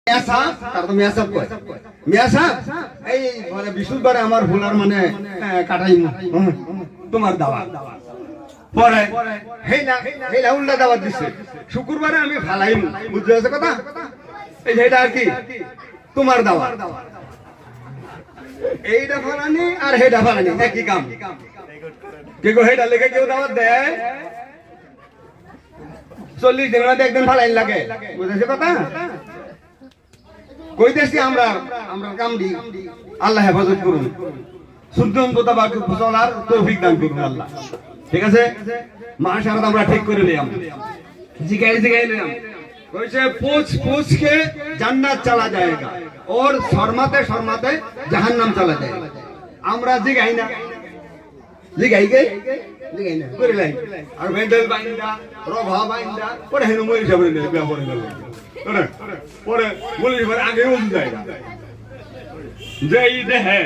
মেয়াসা তার তো মেয়াসা কয় মেয়াসা এই মানে বিশুদ্ধবারে আমার ভুলার মানে কাটাই তোমার দাওয়া পরে হেইলা উল্টা দাওয়াত দিছে শুক্রবারে আমি ফালাইম বুঝতে আছে কথা এই যেটা আর কি তোমার দাওয়া এইটা ফালানি আর হেডা ফালানি একই কাম কে গো হেডা লেগে কেউ দাওয়াত দেয় 40 দিনের মধ্যে একদিন ফালাইন লাগে বুঝেছে কথা কইতেছি আমরা কামড়ি আল্লাহ হেফাজত করুন সুদ্ধন্ততা বা চলার তৌফিক দান করুন আল্লাহ ঠিক আছে মাশাআল্লাহ আমরা ঠিক করে নিলাম জিগাই নিলাম কইছে पूछ के জান্নাত চলা जाएगा और শর্মাতে জাহান্নাম চলা जाएगा আমরা জিগাই না করে লাই আর ভেন্ডেল বাইন্দা রভা বাইন্দা পরে হেনু মই হিসাবে নেই ব্যবহার করে পরে বলি আগে উঠ যায় যে এই দেহে